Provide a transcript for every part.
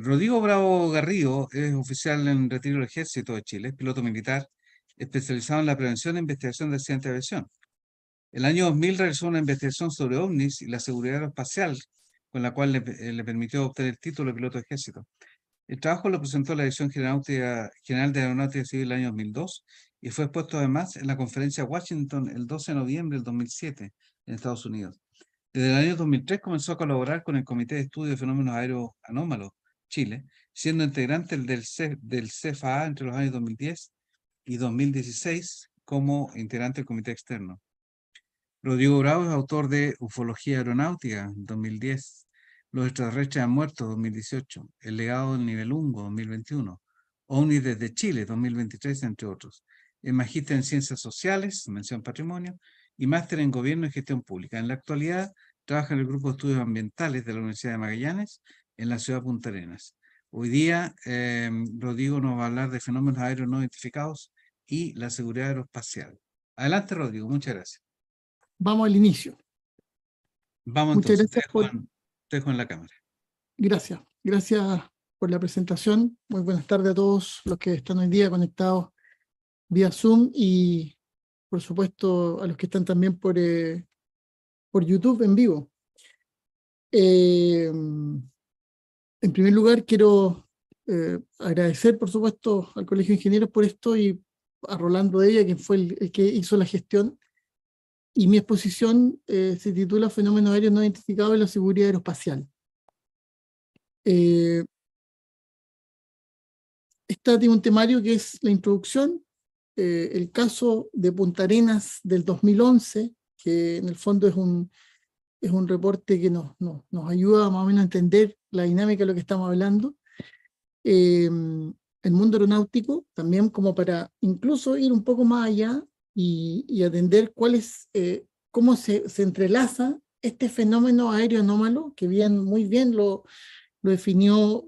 Rodrigo Bravo Garrido es oficial en retiro del Ejército de Chile, es piloto militar especializado en la prevención e investigación de accidentes de aviación. El año 2000 realizó una investigación sobre ovnis y la seguridad aeroespacial, con la cual le permitió obtener el título de piloto de ejército. El trabajo lo presentó la Dirección General de Aeronáutica Civil el año 2002 y fue expuesto además en la conferencia Washington el 12 de noviembre del 2007 en Estados Unidos. Desde el año 2003 comenzó a colaborar con el Comité de Estudio de Fenómenos Aéreos Anómalos, Chile, siendo integrante del CFA entre los años 2010 y 2016 como integrante del comité externo. Rodrigo Bravo es autor de Ufología Aeronáutica, 2010, Los extraterrestres han muerto, 2018, El legado del nivel Hungo, 2021, OVNI desde Chile, 2023, entre otros. Es magíster en Ciencias Sociales, mención patrimonio, y máster en Gobierno y Gestión Pública. En la actualidad trabaja en el Grupo de Estudios Ambientales de la Universidad de Magallanes, en la ciudad de Punta Arenas. Hoy día, Rodrigo nos va a hablar de fenómenos aéreos no identificados y la seguridad aeroespacial. Adelante, Rodrigo, muchas gracias. Vamos al inicio. Vamos Muchas entonces, gracias te dejo en la cámara. Gracias por la presentación. Muy buenas tardes a todos los que están hoy día conectados vía Zoom y, por supuesto, a los que están también por YouTube en vivo. En primer lugar, quiero agradecer, por supuesto, al Colegio de Ingenieros por esto y a Rolando de ella, quien fue el que hizo la gestión. Y mi exposición se titula Fenómenos aéreos no identificados en la seguridad aeroespacial. Esta tiene un temario que es la introducción, el caso de Punta Arenas del 2011, que en el fondo es un reporte que nos ayuda más o menos a entender la dinámica de lo que estamos hablando. El mundo aeronáutico, también como para incluso ir un poco más allá y atender cómo se entrelaza este fenómeno aéreo anómalo, que muy bien lo definió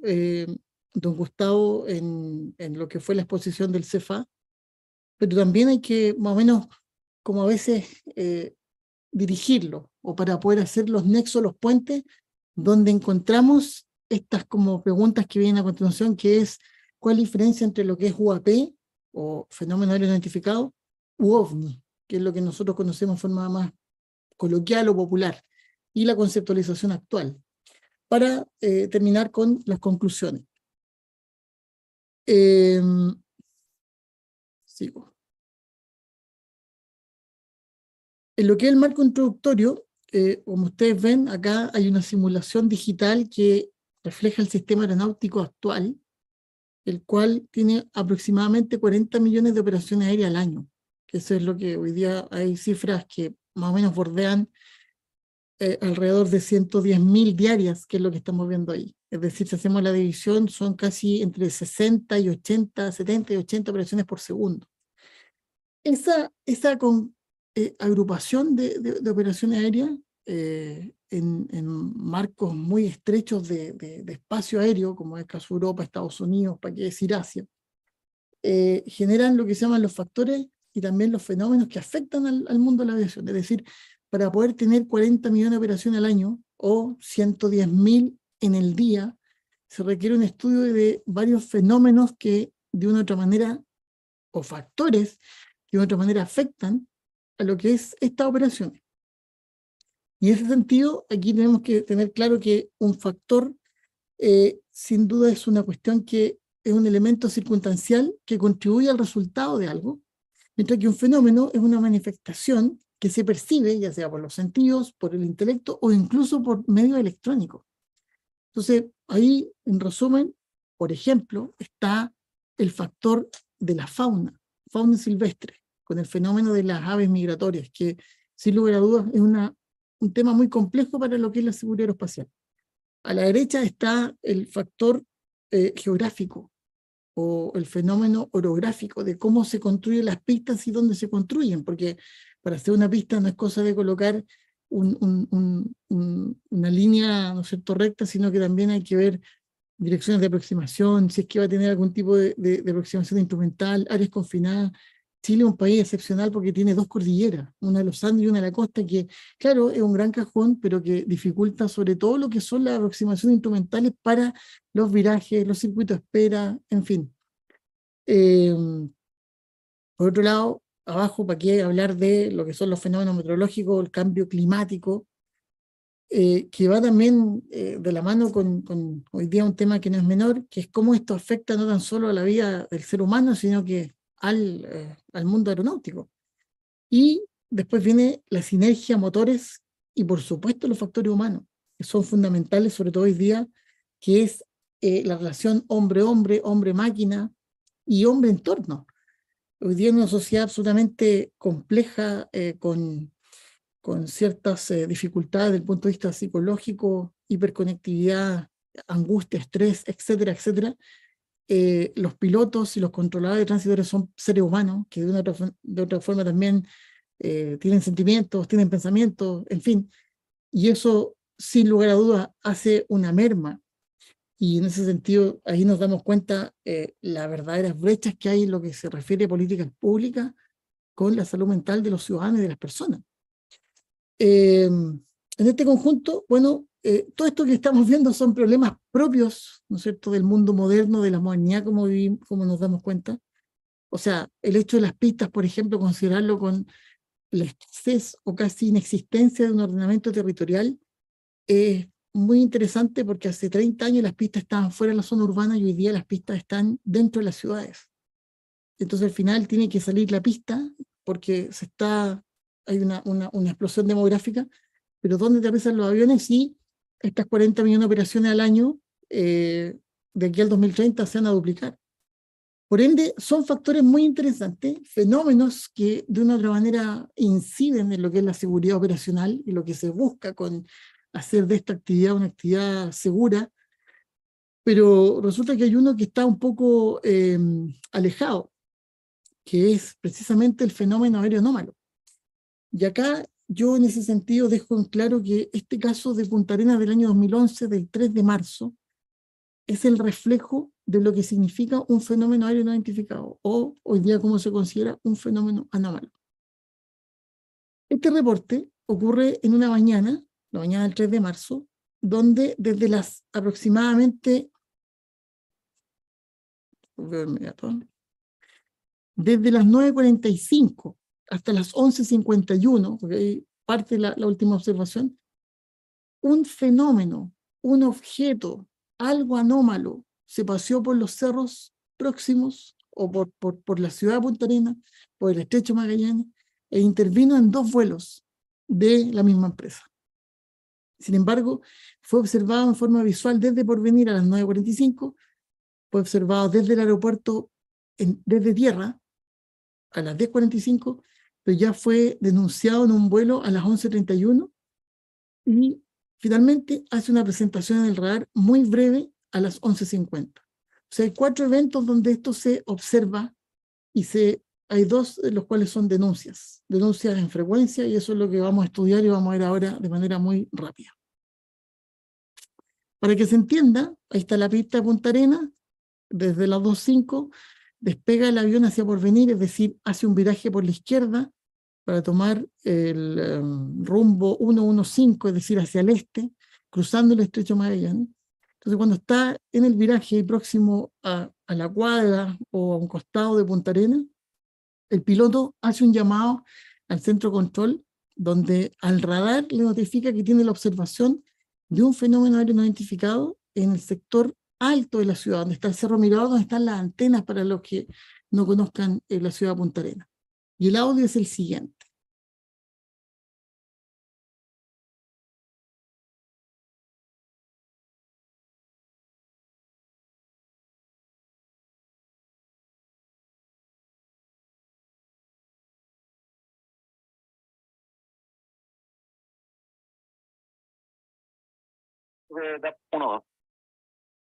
don Gustavo en lo que fue la exposición del CFA, pero también hay que más o menos como a veces dirigirlo, o para poder hacer los nexos, los puentes, donde encontramos estas como preguntas que vienen a continuación, que es ¿cuál es la diferencia entre lo que es UAP, o fenómeno aéreo no identificado, u OVNI, que es lo que nosotros conocemos de forma más coloquial o popular, y la conceptualización actual? Para terminar con las conclusiones. Sigo. En lo que es el marco introductorio, como ustedes ven, acá hay una simulación digital que refleja el sistema aeronáutico actual, el cual tiene aproximadamente 40 millones de operaciones aéreas al año. Eso es lo que hoy día hay cifras que más o menos bordean alrededor de 110.000 diarias, que es lo que estamos viendo ahí. Es decir, si hacemos la división, son casi entre 60 y 80, 70 y 80 operaciones por segundo. Esa agrupación de operaciones aéreas en marcos muy estrechos de espacio aéreo, como es el caso de Europa, Estados Unidos, para qué decir Asia, generan lo que se llaman los factores y también los fenómenos que afectan al mundo de la aviación. Es decir, para poder tener 40 millones de operaciones al año o 110.000 en el día, se requiere un estudio de varios fenómenos que de una u otra manera, o factores que de otra manera afectan a lo que es estas operaciones. Y en ese sentido, aquí tenemos que tener claro que un factor sin duda es una cuestión que es un elemento circunstancial que contribuye al resultado de algo, mientras que un fenómeno es una manifestación que se percibe, ya sea por los sentidos, por el intelecto o incluso por medios electrónicos. Entonces, ahí, en resumen, por ejemplo, está el factor de la fauna silvestre, con el fenómeno de las aves migratorias, que sin lugar a dudas es un tema muy complejo para lo que es la seguridad aeroespacial. A la derecha está el factor geográfico, o el fenómeno orográfico, de cómo se construyen las pistas y dónde se construyen, porque para hacer una pista no es cosa de colocar una línea, ¿no es cierto?, recta, sino que también hay que ver direcciones de aproximación, si es que va a tener algún tipo de aproximación instrumental, áreas confinadas, Chile es un país excepcional porque tiene dos cordilleras, una de los Andes y una de la costa, que claro, es un gran cajón, pero que dificulta sobre todo lo que son las aproximaciones instrumentales para los virajes, los circuitos de espera, en fin. Eh, por otro lado, abajo, ¿para qué hablar de lo que son los fenómenos meteorológicos, el cambio climático, que va también de la mano con hoy día un tema que no es menor, que es cómo esto afecta no tan solo a la vida del ser humano, sino que al mundo aeronáutico. Y después viene la sinergia motores y por supuesto los factores humanos, que son fundamentales, sobre todo hoy día, que es la relación hombre-hombre, hombre-máquina y hombre-entorno. Hoy día en una sociedad absolutamente compleja, con ciertas dificultades desde el punto de vista psicológico, hiperconectividad, angustia, estrés, etcétera, etcétera, los pilotos y los controladores de tránsito son seres humanos que de otra forma también tienen sentimientos, tienen pensamientos, en fin, y eso sin lugar a dudas hace una merma. Y en ese sentido, ahí nos damos cuenta las verdaderas brechas que hay en lo que se refiere a políticas públicas con la salud mental de los ciudadanos y de las personas. En este conjunto, bueno, todo esto que estamos viendo son problemas propios, ¿no es cierto?, del mundo moderno, de la modernidad como vivimos, como nos damos cuenta. O sea, el hecho de las pistas, por ejemplo, considerarlo con la escasez o casi inexistencia de un ordenamiento territorial es muy interesante porque hace 30 años las pistas estaban fuera de la zona urbana y hoy día las pistas están dentro de las ciudades. Entonces al final tiene que salir la pista porque hay una explosión demográfica, pero ¿dónde aterrizan los aviones? Y estas 40 millones de operaciones al año, de aquí al 2030 se van a duplicar. Por ende, son factores muy interesantes, fenómenos que de una u otra manera inciden en lo que es la seguridad operacional y lo que se busca con hacer de esta actividad una actividad segura, pero resulta que hay uno que está un poco alejado, que es precisamente el fenómeno aéreo anómalo. Y acá yo en ese sentido dejo en claro que este caso de Punta Arenas del año 2011, del 3 de marzo, es el reflejo de lo que significa un fenómeno aéreo no identificado, o hoy día como se considera un fenómeno anómalo. Este reporte ocurre en una mañana, la mañana del 3 de marzo, donde desde las aproximadamente, desde las 9:45 hasta las 11:51, porque ahí parte la última observación, un fenómeno, un objeto, algo anómalo, se paseó por los cerros próximos o por la ciudad de Punta Arenas, por el estrecho Magallanes, e intervino en dos vuelos de la misma empresa. Sin embargo, fue observado en forma visual desde Porvenir a las 9:45, fue observado desde el aeropuerto, desde tierra, a las 10:45, pero ya fue denunciado en un vuelo a las 11:31 y finalmente hace una presentación en el radar muy breve a las 11:50. O sea, hay 4 eventos donde esto se observa y hay 2 de los cuales son denuncias en frecuencia, y eso es lo que vamos a estudiar y vamos a ver ahora de manera muy rápida. Para que se entienda, ahí está la pista de Punta Arenas, desde las 2:05 despega el avión hacia Porvenir, es decir, hace un viraje por la izquierda para tomar el rumbo 115, es decir, hacia el este, cruzando el estrecho Magallanes. Entonces, cuando está en el viraje próximo a la cuadra o a un costado de Punta Arenas, el piloto hace un llamado al centro control, donde al radar le notifica que tiene la observación de un fenómeno aéreo no identificado en el sector alto de la ciudad, donde está el Cerro Mirador, donde están las antenas para los que no conozcan la ciudad de Punta Arenas. Y el audio es el siguiente. De 1-2.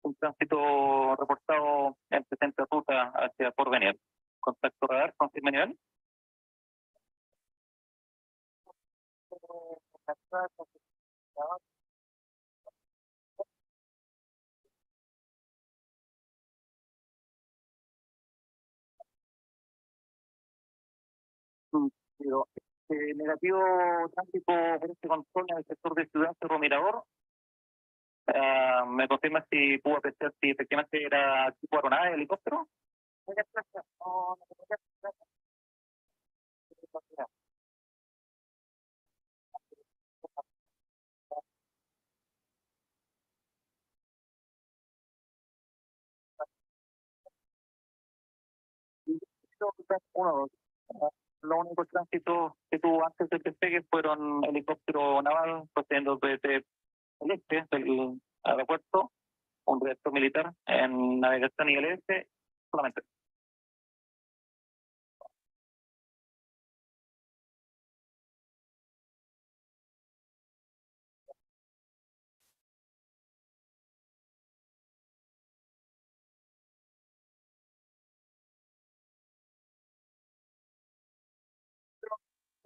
Un tránsito reportado en presente ruta hacia Porvenir. Contacto radar, confirme nivel. Pero, negativo tráfico por este control en el sector de Ciudad Cerro Mirador. ¿Me confirma si pudo apreciar si efectivamente era tipo aeronave, helicóptero? Uno, los únicos tránsitos que tuvo antes del despegue fueron helicóptero naval procediendo desde el este del aeropuerto, un reactor militar en navegación y el este, solamente.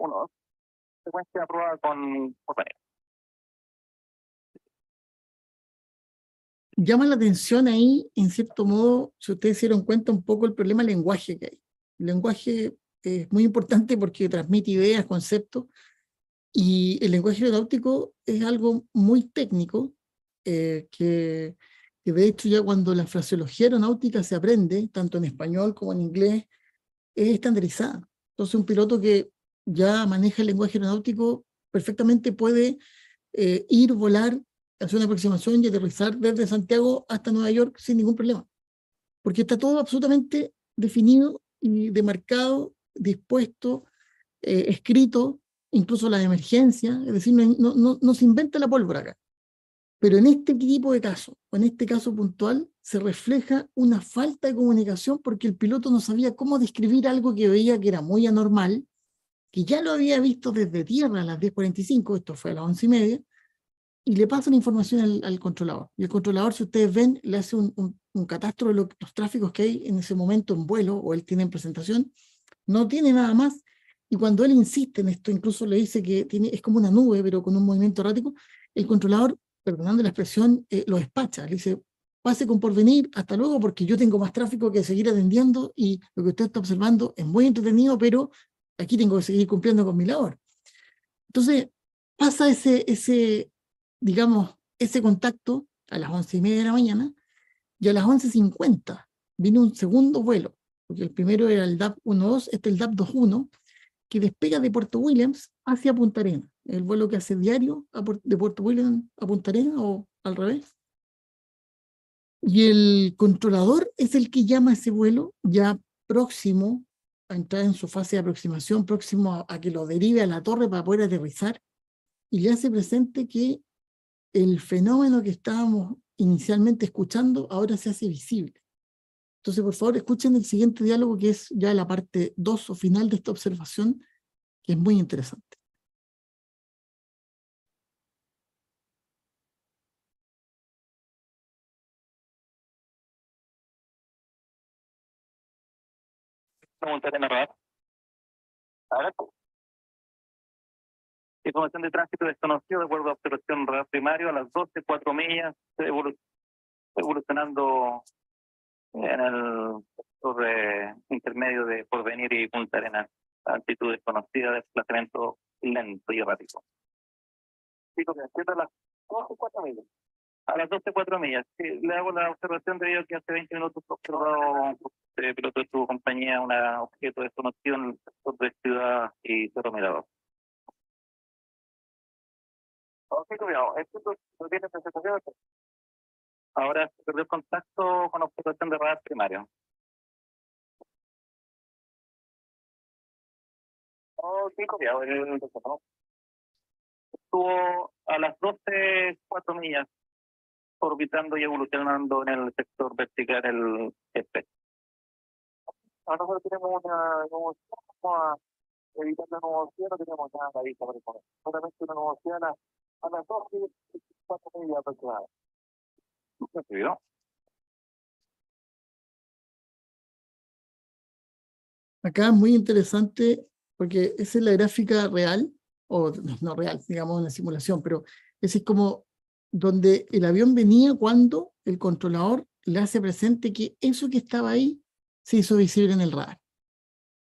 Uno, secuencia aprobada con Porvenir. Llama la atención ahí, en cierto modo, si ustedes se dieron cuenta un poco el problema del lenguaje que hay. El lenguaje es muy importante porque transmite ideas, conceptos, y el lenguaje aeronáutico es algo muy técnico, que de hecho ya cuando la fraseología aeronáutica se aprende, tanto en español como en inglés, es estandarizada. Entonces un piloto que ya maneja el lenguaje aeronáutico perfectamente puede ir, volar, hacer una aproximación y aterrizar desde Santiago hasta Nueva York sin ningún problema. Porque está todo absolutamente definido y demarcado, dispuesto, escrito, incluso la emergencia, es decir, no se inventa la pólvora acá. Pero en este tipo de casos, o en este caso puntual, se refleja una falta de comunicación porque el piloto no sabía cómo describir algo que veía que era muy anormal, que ya lo había visto desde tierra a las 10:45, esto fue a las 11:30, y le pasa la información al controlador. Y el controlador, si ustedes ven, le hace un catastro de los tráficos que hay en ese momento en vuelo, o él tiene en presentación, no tiene nada más, y cuando él insiste en esto, incluso le dice que es como una nube, pero con un movimiento errático, el controlador, perdonando la expresión, lo despacha, le dice, pase con Porvenir, hasta luego, porque yo tengo más tráfico que seguir atendiendo, y lo que usted está observando es muy entretenido, pero aquí tengo que seguir cumpliendo con mi labor. Entonces, pasa digamos, ese contacto a las 11:30 de la mañana, y a las 11:50 viene un segundo vuelo, porque el primero era el DAP 12, este es el DAP 21, que despega de Puerto Williams hacia Punta Arenas, el vuelo que hace diario de Puerto Williams a Punta Arenas, o al revés. Y el controlador es el que llama a ese vuelo ya próximo a entrar en su fase de aproximación, próximo a que lo derive a la torre para poder aterrizar, y le hace presente que el fenómeno que estábamos inicialmente escuchando ahora se hace visible. Entonces, por favor, escuchen el siguiente diálogo, que es ya la parte 2 o final de esta observación, que es muy interesante. Pregunta de radar. Ahora, información de tránsito desconocido de acuerdo a observación radar primario a las 12:04 millas, evolucionando en el sector intermedio de Porvenir y Punta Arenas, altitud desconocida, desplazamiento lento y errático. Digo que a las 12:04 millas. A las 12:04 millas. Sí, le hago la observación debido a que hace 20 minutos observado piloto de su compañía un objeto desconocido en el sector de Ciudad y Cerro Mirador. Ok, cuidado. Esto lo tiene presentación. Ahora se perdió contacto con observación de radar primario. Ok, cuidado. Estuvo a las 12:04 millas orbitando y evolucionando en el sector vertical el este. Ahora nosotros tenemos una nubosidad, vamos a evitar la nubosidad, no tenemos nada la vista por el momento. Solamente una nubosidad a las 12:04 millas aproximadamente. ¿No? Acá es muy interesante porque esa es la gráfica real, o no real, digamos una simulación, pero ese es como donde el avión venía cuando el controlador le hace presente que eso que estaba ahí se hizo visible en el radar.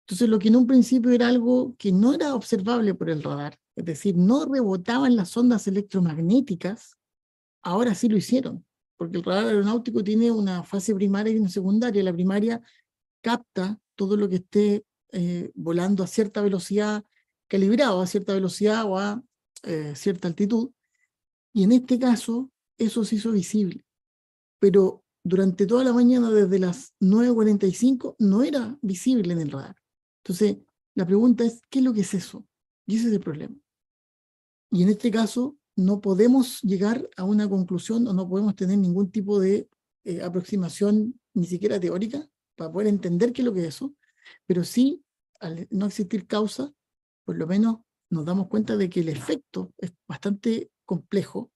Entonces, lo que en un principio era algo que no era observable por el radar, es decir, no rebotaban las ondas electromagnéticas, ahora sí lo hicieron, porque el radar aeronáutico tiene una fase primaria y una secundaria. La primaria capta todo lo que esté volando a cierta velocidad, calibrado a cierta velocidad o a cierta altitud, y en este caso eso se hizo visible, pero durante toda la mañana, desde las 9:45, no era visible en el radar. Entonces, la pregunta es, ¿qué es lo que es eso? Y ese es el problema. Y en este caso, no podemos llegar a una conclusión o no podemos tener ningún tipo de aproximación, ni siquiera teórica, para poder entender qué es lo que es eso, pero sí, al no existir causa, por lo menos nos damos cuenta de que el efecto es bastante complejo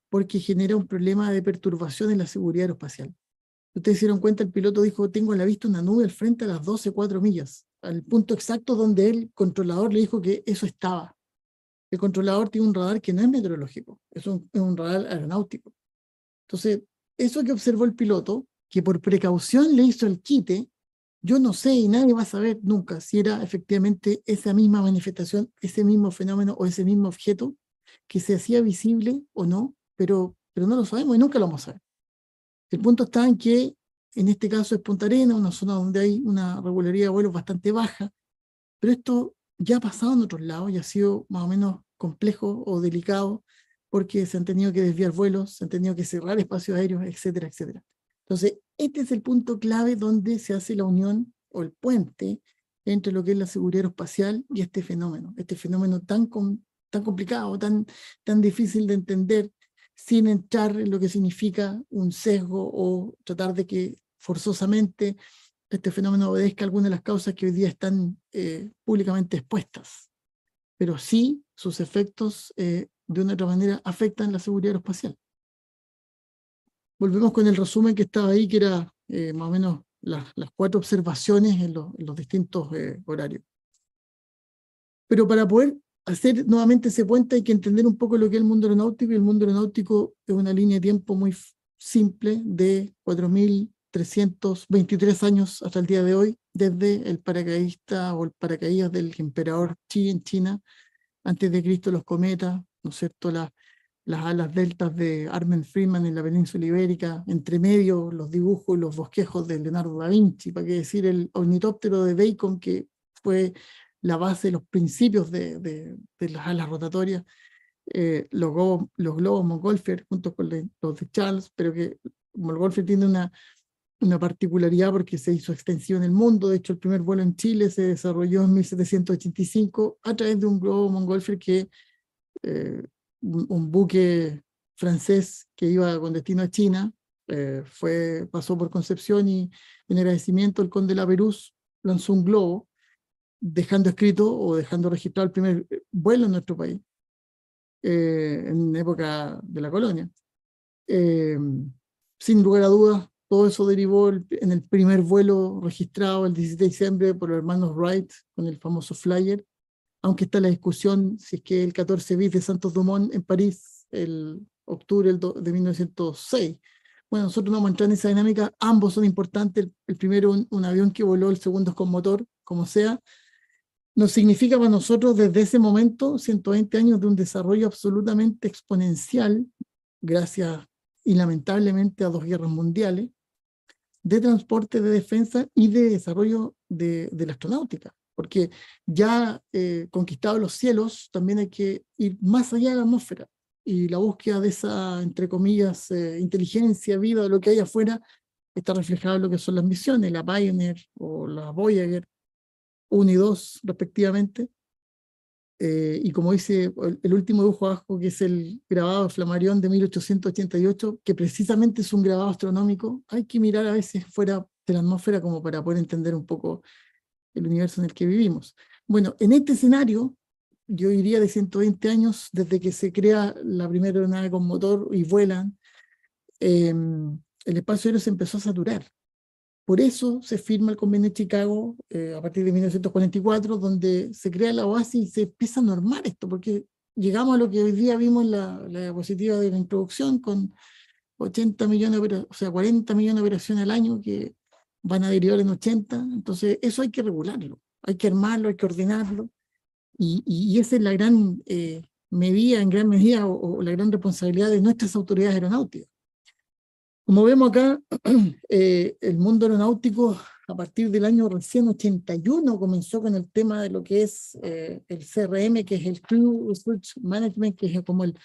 porque genera un problema de perturbación en la seguridad aeroespacial. Ustedes se dieron cuenta, el piloto dijo, tengo a la vista una nube al frente a las 12,4 millas, al punto exacto donde el controlador le dijo que eso estaba. El controlador tiene un radar que no es meteorológico, es un radar aeronáutico. Entonces, eso que observó el piloto, que por precaución le hizo el quite, yo no sé y nadie va a saber nunca si era efectivamente esa misma manifestación, ese mismo fenómeno o ese mismo objeto que se hacía visible o no, pero no lo sabemos y nunca lo vamos a saber. El punto está en que en este caso es Punta Arenas, una zona donde hay una regularidad de vuelos bastante baja, pero esto ya ha pasado en otros lados y ha sido más o menos complejo o delicado porque se han tenido que desviar vuelos, se han tenido que cerrar espacios aéreos, etcétera, etcétera. Entonces, este es el punto clave donde se hace la unión o el puente entre lo que es la seguridad aeroespacial y este fenómeno tan complicado, tan difícil de entender, sin entrar en lo que significa un sesgo o tratar de que forzosamente este fenómeno obedezca a algunas de las causas que hoy día están públicamente expuestas, pero sí sus efectos de una u otra manera afectan la seguridad aeroespacial. Volvemos con el resumen que estaba ahí, que era más o menos las 4 observaciones en los distintos horarios. Pero para poder hacer nuevamente ese puente hay que entender un poco lo que es el mundo aeronáutico, y el mundo aeronáutico es una línea de tiempo muy simple de 4.323 años hasta el día de hoy, desde el paracaidista o el paracaídas del emperador Qi en China, antes de Cristo los cometas, ¿no es cierto?, las alas deltas de Armin Friedman en la península ibérica, entre medio los dibujos y los bosquejos de Leonardo da Vinci, para qué decir el ornitóptero de Bacon, que fue la base de los principios de las alas rotatorias, los globos Montgolfier junto con los de Charles, pero que Montgolfier tiene una particularidad porque se hizo extensivo en el mundo. De hecho, el primer vuelo en Chile se desarrolló en 1785 a través de un globo Montgolfier que un buque francés que iba con destino a China pasó por Concepción, y en agradecimiento el conde Lapérouse lanzó un globo dejando escrito o dejando registrado el primer vuelo en nuestro país en época de la colonia. Sin lugar a dudas, todo eso derivó en el primer vuelo registrado el 17 de diciembre por los hermanos Wright con el famoso Flyer, aunque está la discusión si es que el 14 bis de Santos Dumont en París, el octubre de 1906. Bueno, nosotros no vamos a entrar en esa dinámica, ambos son importantes, el primero un avión que voló, el segundo es con motor, como sea. Nos significa para nosotros desde ese momento 120 años de un desarrollo absolutamente exponencial, gracias y lamentablemente a 2 guerras mundiales, de transporte, de defensa y de desarrollo de la astronáutica, porque ya conquistados los cielos, también hay que ir más allá de la atmósfera, y la búsqueda de esa, entre comillas, inteligencia, vida, lo que hay afuera, está reflejado en lo que son las misiones, la Pioneer o la Voyager 1 y 2 respectivamente, y como dice el último dibujo abajo, que es el grabado de Flammarion de 1888, que precisamente es un grabado astronómico, hay que mirar a veces fuera de la atmósfera como para poder entender un poco el universo en el que vivimos. Bueno, en este escenario, yo diría de 120 años, desde que se crea la primera aeronave con motor y vuelan, el espacio aéreo se empezó a saturar. Por eso se firma el Convenio de Chicago a partir de 1944, donde se crea la OASI y se empieza a normar esto, porque llegamos a lo que hoy día vimos en la diapositiva de la introducción, con 80 millones, o sea, 40 millones de operaciones al año que van a derivar en 80, entonces eso hay que regularlo, hay que armarlo, hay que ordenarlo, y esa es la gran medida, en gran medida, o la gran responsabilidad de nuestras autoridades aeronáuticas. Como vemos acá, el mundo aeronáutico a partir del año recién 81 comenzó con el tema de lo que es el CRM, que es el Crew Resource Management, que es como el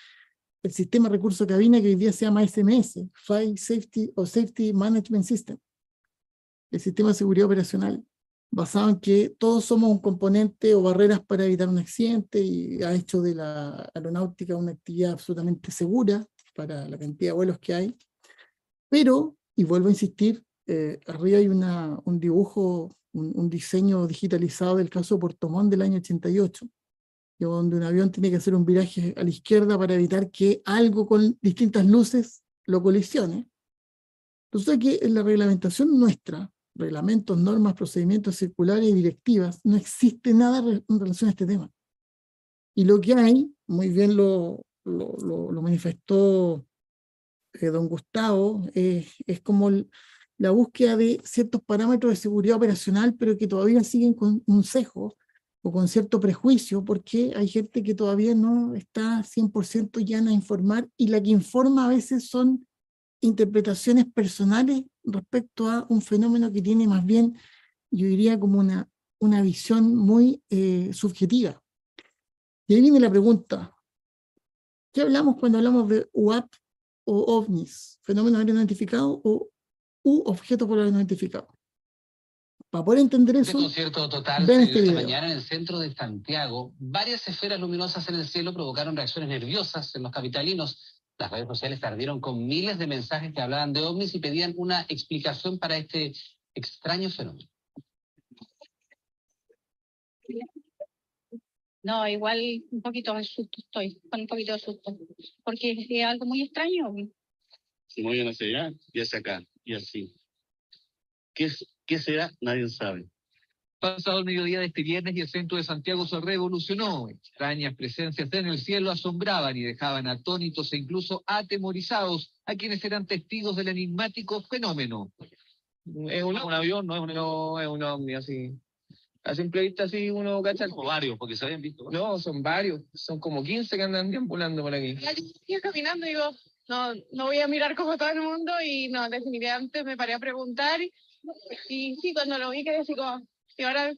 sistema de recursos de cabina que hoy día se llama SMS, Flight Safety o Safety Management System, el sistema de seguridad operacional, basado en que todos somos un componente o barreras para evitar un accidente, y ha hecho de la aeronáutica una actividad absolutamente segura para la cantidad de vuelos que hay. Pero, y vuelvo a insistir, arriba hay un dibujo, un diseño digitalizado del caso Puerto Montt del año 88, donde un avión tiene que hacer un viraje a la izquierda para evitar que algo con distintas luces lo colisione. Entonces aquí en la reglamentación nuestra, reglamentos, normas, procedimientos circulares y directivas, no existe nada en relación a este tema. Y lo que hay, muy bien lo manifestó don Gustavo, es como la búsqueda de ciertos parámetros de seguridad operacional, pero que todavía siguen con un sesgo o con cierto prejuicio, porque hay gente que todavía no está 100% llana a informar, y la que informa a veces son interpretaciones personales respecto a un fenómeno que tiene más bien, yo diría, como una visión muy subjetiva. Y ahí viene la pregunta: ¿qué hablamos cuando hablamos de UAP o OVNIs, fenómenos aéreos no identificados, o objetos voladores no identificados? Para poder entender eso, concierto total ven se este dio esta video. mañana en el centro de Santiago. Varias esferas luminosas en el cielo provocaron reacciones nerviosas en los capitalinos. Las redes sociales ardieron con miles de mensajes que hablaban de ovnis y pedían una explicación para este extraño fenómeno. No, igual un poquito de susto estoy, con un poquito de susto, porque es algo muy extraño. Se mueven hacia allá y hacia acá, y así. ¿Qué será? Nadie sabe. Pasado el mediodía de este viernes y el centro de Santiago se revolucionó. Extrañas presencias en el cielo asombraban y dejaban atónitos e incluso atemorizados a quienes eran testigos del enigmático fenómeno. Es un avión, no es un ovni así. A simple vista así uno cacha. Como varios, porque se habían visto. No, son varios. Son como 15 que andan deambulando por aquí. Yo caminando y digo, no voy a mirar como todo el mundo, y no, definitivamente me paré a preguntar, y sí, cuando lo vi quedé así como, y ahora...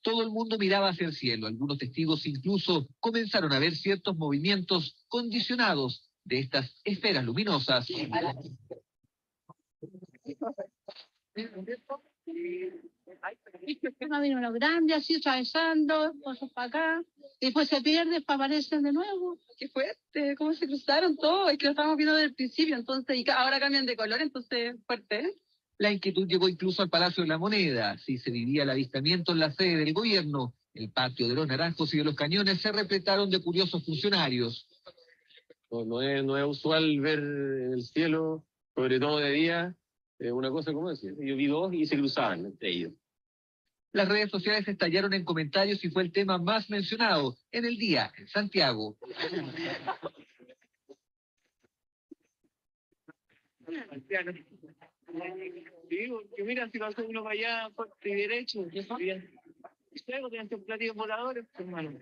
Todo el mundo miraba hacia el cielo. Algunos testigos incluso comenzaron a ver ciertos movimientos condicionados de estas esferas luminosas. Vino uno grande así atravesando, cosas para acá, y después se pierde, después aparecen de nuevo. Qué fuerte, cómo se cruzaron todos, es que lo estamos viendo desde el principio, entonces, y ahora cambian de color, entonces fuerte, ¿eh? La inquietud llegó incluso al Palacio de la Moneda. Si se vivía el avistamiento en la sede del gobierno, el patio de los Naranjos y de los Cañones se repletaron de curiosos funcionarios. No es usual ver el cielo, sobre todo de día, una cosa como esa. Yo vi dos y se cruzaban entre ellos. Las redes sociales estallaron en comentarios y fue el tema más mencionado en el día en Santiago. Digo, que mira, si pasó uno para allá, fuerte y derecho, luego tenían platillos voladores, hermano.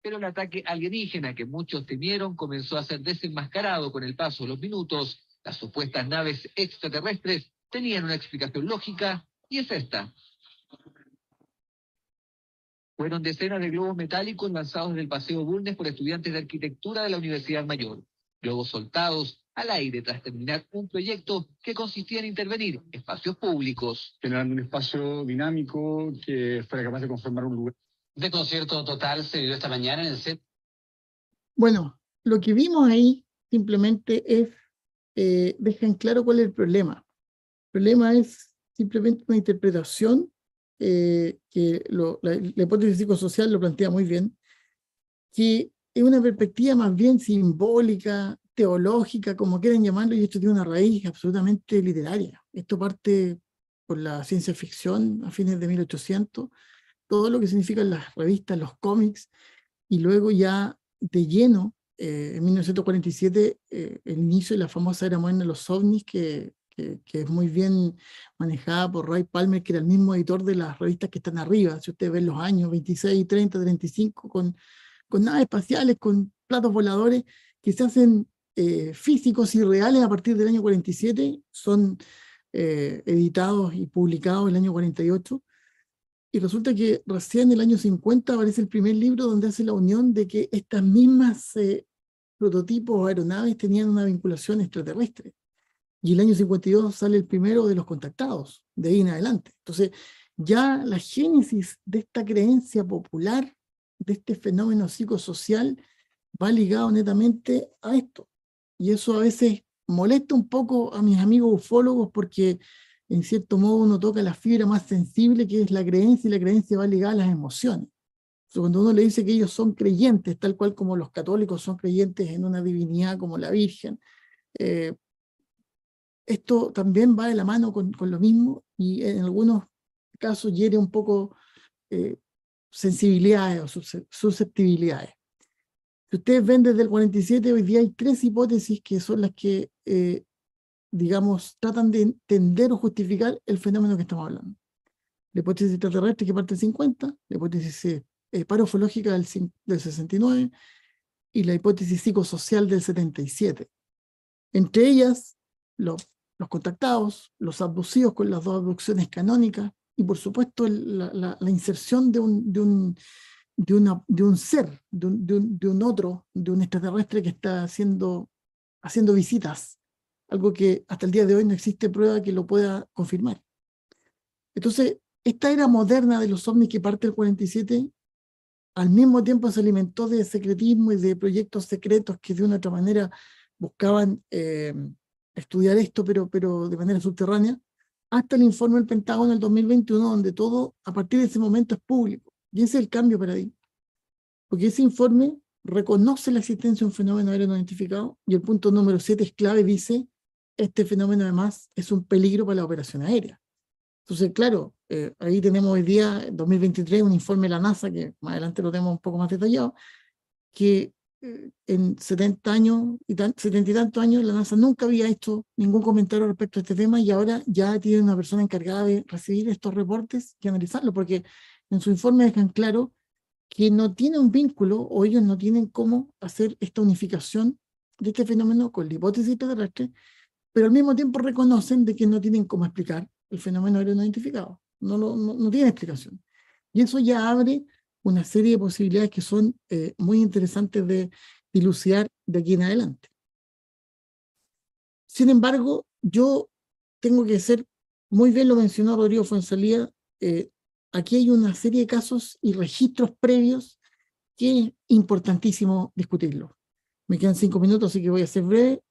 Pero el ataque alienígena que muchos temieron comenzó a ser desenmascarado con el paso de los minutos. Las supuestas naves extraterrestres tenían una explicación lógica, y es esta. Fueron decenas de globos metálicos lanzados desde el Paseo Bulnes por estudiantes de arquitectura de la Universidad Mayor. Globos soltados al aire tras terminar un proyecto que consistía en intervenir espacios públicos. Generando un espacio dinámico que fuera capaz de conformar un lugar. De concierto total se dio esta mañana en el centro. Bueno, lo que vimos ahí simplemente es, dejan claro cuál es el problema. El problema es simplemente una interpretación que la hipótesis psicosocial lo plantea muy bien, que es una perspectiva más bien simbólica, teológica, como quieran llamarlo, y esto tiene una raíz absolutamente literaria. Esto parte por la ciencia ficción a fines de 1800, todo lo que significan las revistas, los cómics, y luego ya de lleno, en 1947, el inicio de la famosa era moderna de los ovnis, que que es muy bien manejada por Ray Palmer, que era el mismo editor de las revistas que están arriba. Si ustedes ven los años 26, 30, 35, con naves espaciales, con platos voladores, que se hacen físicos y reales a partir del año 47, son editados y publicados en el año 48. Y resulta que recién en el año 50 aparece el primer libro donde hace la unión de que estas mismas prototipos o aeronaves tenían una vinculación extraterrestre. Y el año 52 sale el primero de los contactados, de ahí en adelante. Entonces, ya la génesis de esta creencia popular, de este fenómeno psicosocial, va ligado netamente a esto. Y eso a veces molesta un poco a mis amigos ufólogos porque en cierto modo uno toca la fibra más sensible, que es la creencia, y la creencia va ligada a las emociones. Entonces, cuando uno le dice que ellos son creyentes, tal cual como los católicos son creyentes en una divinidad como la Virgen, esto también va de la mano con lo mismo, y en algunos casos hiere un poco sensibilidades o susceptibilidades. Si ustedes ven desde el 47, hoy día hay 3 hipótesis que son las que, digamos, tratan de entender o justificar el fenómeno que estamos hablando. La hipótesis extraterrestre, que parte del 50, la hipótesis paraufológica del 69 y la hipótesis psicosocial del 77. Entre ellas, los contactados, los abducidos con las 2 abducciones canónicas y, por supuesto, la inserción de un ser, de un otro, de un extraterrestre que está haciendo visitas, algo que hasta el día de hoy no existe prueba que lo pueda confirmar. Entonces, esta era moderna de los ovnis que parte del 47, al mismo tiempo se alimentó de secretismo y de proyectos secretos que de una u otra manera buscaban estudiar esto, pero de manera subterránea, hasta el informe del Pentágono del 2021, donde todo a partir de ese momento es público. Y ese es el cambio de paradigma. Porque ese informe reconoce la existencia de un fenómeno aéreo no identificado, y el punto número 7 es clave, dice, este fenómeno además es un peligro para la operación aérea. Entonces, claro, ahí tenemos hoy día, en 2023, un informe de la NASA, que más adelante lo tenemos un poco más detallado, que en 70 y tantos años la NASA nunca había hecho ningún comentario respecto a este tema, y ahora ya tiene una persona encargada de recibir estos reportes y analizarlos, porque en su informe dejan claro que no tiene un vínculo, o ellos no tienen cómo hacer esta unificación de este fenómeno con la hipótesis extraterrestre, pero al mismo tiempo reconocen de que no tienen cómo explicar el fenómeno aéreo no identificado. No tiene explicación. Y eso ya abre una serie de posibilidades que son muy interesantes de dilucidar de aquí en adelante. Sin embargo, yo tengo que ser, muy bien lo mencionó Rodrigo Fuenzalía, aquí hay una serie de casos y registros previos que es importantísimo discutirlo. Me quedan 5 minutos, así que voy a ser breve.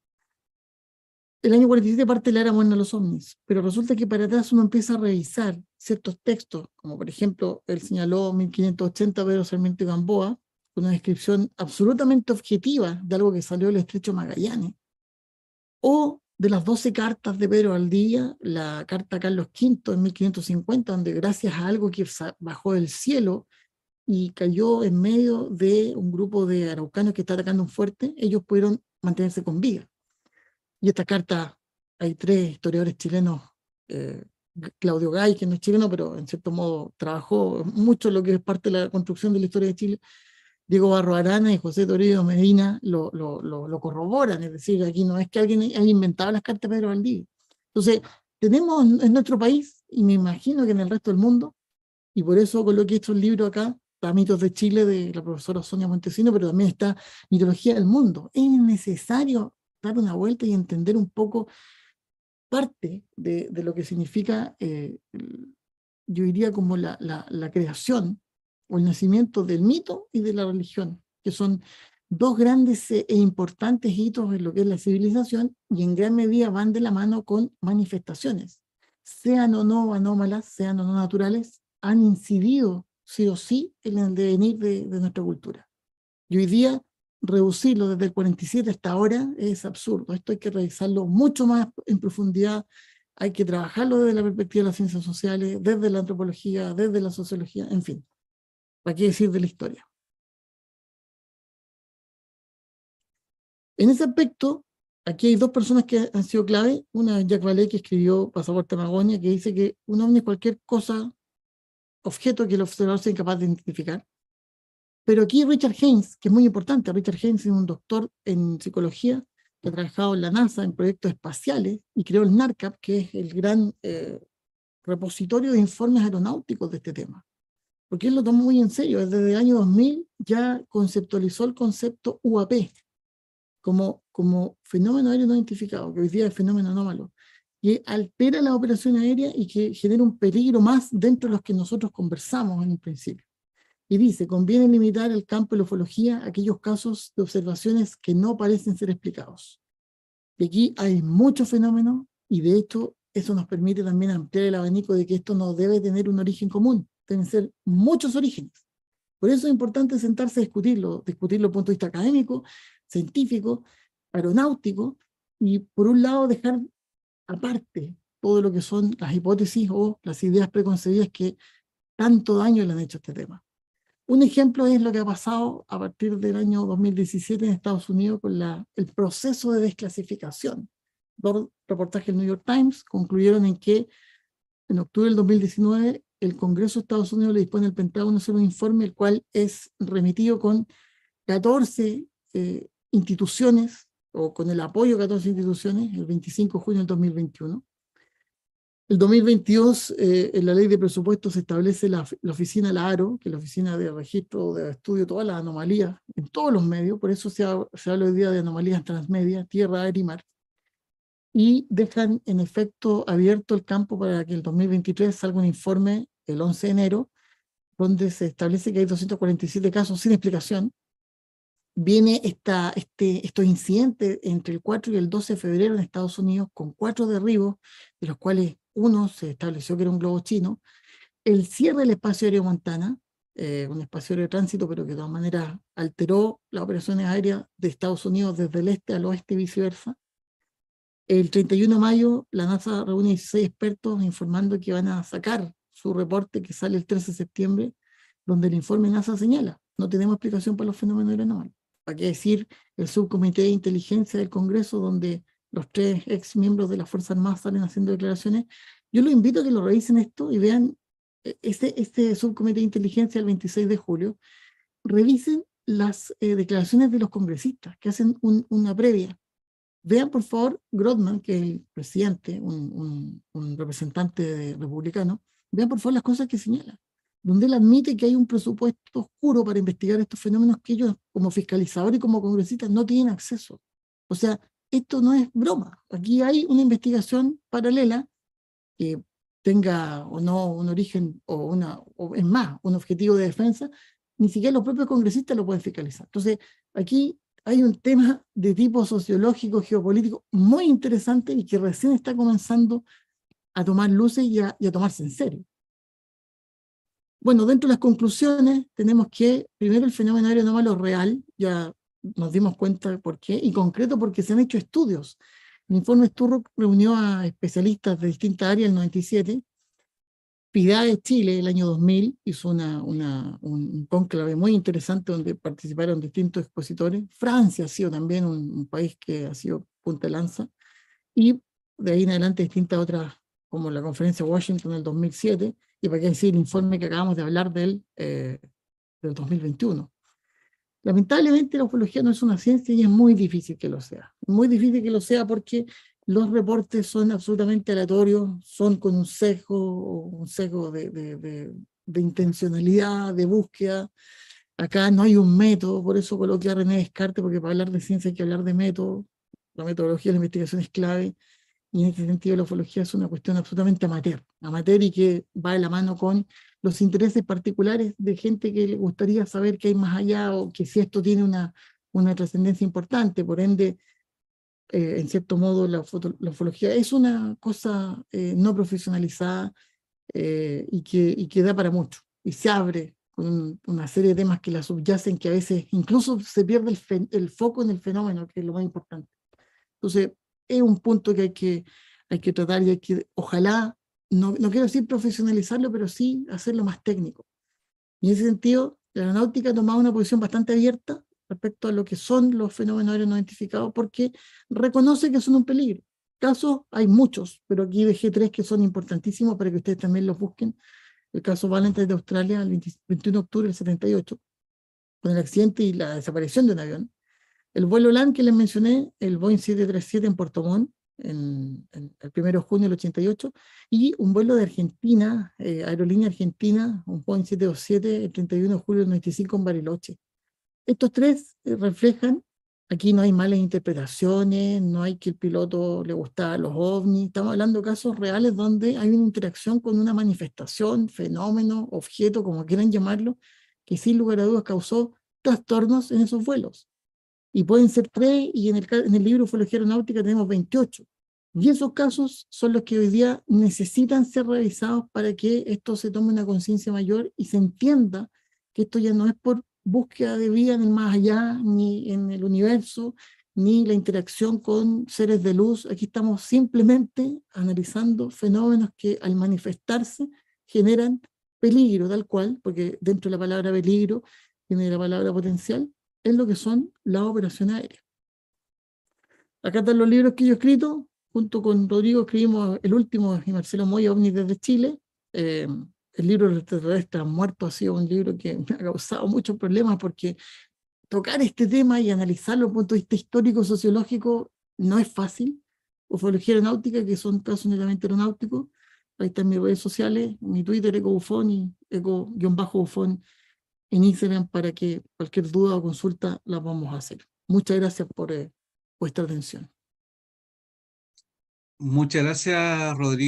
El año 47 parte la era moderna de los ovnis, pero resulta que para atrás uno empieza a revisar ciertos textos, como por ejemplo, él señaló 1580 Pedro Sarmiento y Gamboa, con una descripción absolutamente objetiva de algo que salió del Estrecho de Magallanes, o de las 12 cartas de Pedro Valdivia, la carta a Carlos V en 1550, donde gracias a algo que bajó del cielo y cayó en medio de un grupo de araucanos que está atacando un fuerte, ellos pudieron mantenerse con vida. Y esta carta, hay 3 historiadores chilenos, Claudio Gay, que no es chileno, pero en cierto modo trabajó mucho en lo que es parte de la construcción de la historia de Chile, Diego Barro Arana y José Toribio Medina lo corroboran, es decir, aquí no es que alguien haya inventado las cartas de Pedro Valdivia. Entonces, tenemos en nuestro país, y me imagino que en el resto del mundo, y por eso coloqué estos libros acá, está Mitos de Chile de la profesora Sonia Montesino, pero también está Mitología del Mundo. Es necesario dar una vuelta y entender un poco parte de lo que significa, yo diría como la creación o el nacimiento del mito y de la religión, que son 2 grandes e importantes hitos en lo que es la civilización, y en gran medida van de la mano con manifestaciones, sean o no anómalas, sean o no naturales, han incidido sí o sí en el devenir de nuestra cultura. Y hoy día reducirlo desde el 47 hasta ahora es absurdo. Esto hay que revisarlo mucho más en profundidad, hay que trabajarlo desde la perspectiva de las ciencias sociales, desde la antropología, desde la sociología, en fin. ¿Para qué decir de la historia? En ese aspecto, aquí hay dos personas que han sido clave. Una es Jacques Vallée, que escribió Pasaporte Magonia, que dice que un ovni es cualquier cosa, objeto que el observador sea incapaz de identificar. Pero aquí Richard Haynes, que es muy importante, Richard Haynes es un doctor en psicología que ha trabajado en la NASA en proyectos espaciales y creó el NARCAP, que es el gran repositorio de informes aeronáuticos de este tema. Porque él lo tomó muy en serio. Desde el año 2000 ya conceptualizó el concepto UAP como fenómeno aéreo no identificado, que hoy día es fenómeno anómalo, que altera la operación aérea y que genera un peligro más dentro de los que nosotros conversamos en un principio. Y dice, conviene limitar el campo de la ufología a aquellos casos de observaciones que no parecen ser explicados. Y aquí hay muchos fenómenos, y de hecho eso nos permite también ampliar el abanico de que esto no debe tener un origen común, deben ser muchos orígenes. Por eso es importante sentarse a discutirlo desde el punto de vista académico, científico, aeronáutico, y por un lado dejar aparte todo lo que son las hipótesis o las ideas preconcebidas que tanto daño le han hecho a este tema. Un ejemplo es lo que ha pasado a partir del año 2017 en Estados Unidos con el proceso de desclasificación. Dos reportajes del New York Times concluyeron en que en octubre del 2019 el Congreso de Estados Unidos le dispone al Pentágono hacer un informe, el cual es remitido con 14 instituciones, o con el apoyo de 14 instituciones, el 25 de junio del 2021. El 2022, en la ley de presupuestos se establece la oficina La ARO, que es la oficina de registro, de estudio de todas las anomalías en todos los medios, por eso se habla hoy día de anomalías transmedia, tierra, aire y mar, y dejan en efecto abierto el campo para que el 2023 salga un informe el 11 de enero, donde se establece que hay 247 casos sin explicación. Viene estos incidentes entre el 4 y el 12 de febrero en Estados Unidos, con 4 derribos, de los cuales uno se estableció que era un globo chino, el cierre del espacio aéreo Montana, un espacio aéreo de tránsito, pero que de todas maneras alteró las operaciones aéreas de Estados Unidos desde el este al oeste y viceversa. El 31 de mayo, la NASA reúne 16 expertos informando que van a sacar su reporte que sale el 13 de septiembre, donde el informe NASA señala, no tenemos explicación para los fenómenos aeronáuticos. ¿Para qué decir el subcomité de inteligencia del Congreso, donde los 3 ex miembros de las Fuerzas Armadas salen haciendo declaraciones? Yo los invito a que lo revisen esto y vean este subcomité de inteligencia el 26 de julio. Revisen las declaraciones de los congresistas que hacen una previa. Vean por favor Grothman, que es el presidente, un representante republicano, vean por favor las cosas que señala, donde él admite que hay un presupuesto oscuro para investigar estos fenómenos que ellos como fiscalizadores y como congresistas no tienen acceso. O sea, esto no es broma. Aquí hay una investigación paralela que tenga o no un origen o es más, un objetivo de defensa, ni siquiera los propios congresistas lo pueden fiscalizar. Entonces, aquí hay un tema de tipo sociológico, geopolítico, muy interesante y que recién está comenzando a tomar luces y a tomarse en serio. Bueno, dentro de las conclusiones tenemos que, primero, el fenómeno aéreo anómalo real, ya nos dimos cuenta de por qué, y concreto porque se han hecho estudios. El informe Sturrock reunió a especialistas de distintas áreas en el 97, PIDAE Chile el año 2000 hizo un cónclave muy interesante donde participaron distintos expositores. Francia ha sido también un país que ha sido punta de lanza, y de ahí en adelante distintas otras, como la conferencia de Washington en el 2007, y para qué decir el informe que acabamos de hablar del 2021. Lamentablemente la ufología no es una ciencia y es muy difícil que lo sea. Muy difícil que lo sea porque los reportes son absolutamente aleatorios, son con un sesgo de intencionalidad, de búsqueda. Acá no hay un método, por eso coloqué a René Descartes, porque para hablar de ciencia hay que hablar de método. La metodología de la investigación es clave, y en este sentido la ufología es una cuestión absolutamente amateur y que va de la mano con los intereses particulares de gente que le gustaría saber qué hay más allá, o que si esto tiene una trascendencia importante. Por ende, en cierto modo la ufología es una cosa no profesionalizada, y que da para mucho, y se abre con una serie de temas que la subyacen, que a veces incluso se pierde el foco en el fenómeno, que es lo más importante. Entonces, es un punto que hay que tratar, y hay que, ojalá, no quiero decir profesionalizarlo, pero sí hacerlo más técnico. Y en ese sentido, la aeronáutica ha tomado una posición bastante abierta, respecto a lo que son los fenómenos aéreos no identificados, porque reconoce que son un peligro. Casos hay muchos, pero aquí dejé 3 que son importantísimos para que ustedes también los busquen. El caso Valentine de Australia, el 21 de octubre del 78, con el accidente y la desaparición de un avión. El vuelo LAN que les mencioné, el Boeing 737 en Puerto Montt, el 1 de junio del 88, y un vuelo de Argentina, Aerolínea Argentina, un Boeing 727, el 31 de julio del 95 en Bariloche. Estos 3 reflejan, aquí no hay malas interpretaciones, no hay que el piloto le gustaban los ovnis, estamos hablando de casos reales donde hay una interacción con una manifestación, fenómeno, objeto, como quieran llamarlo, que sin lugar a dudas causó trastornos en esos vuelos. Y pueden ser 3, y en el libro Ufología Aeronáutica tenemos 28. Y esos casos son los que hoy día necesitan ser revisados para que esto se tome una conciencia mayor y se entienda que esto ya no es por búsqueda de vida en el más allá, ni en el universo, ni la interacción con seres de luz. Aquí estamos simplemente analizando fenómenos que al manifestarse generan peligro, tal cual, porque dentro de la palabra peligro tiene la palabra potencial, es lo que son las operaciones aéreas. Acá están los libros que yo he escrito, junto con Rodrigo escribimos el último, y Marcelo Moya, OVNIs desde Chile. El libro de extraterrestres muertos ha sido un libro que me ha causado muchos problemas porque tocar este tema y analizarlo desde el punto de vista histórico, sociológico, no es fácil. Ufología aeronáutica, que son casos netamente aeronáuticos. Ahí están mis redes sociales, mi Twitter, EcoBufón, y eco-bufón en Instagram, para que cualquier duda o consulta la vamos a hacer. Muchas gracias por vuestra atención. Muchas gracias, Rodrigo.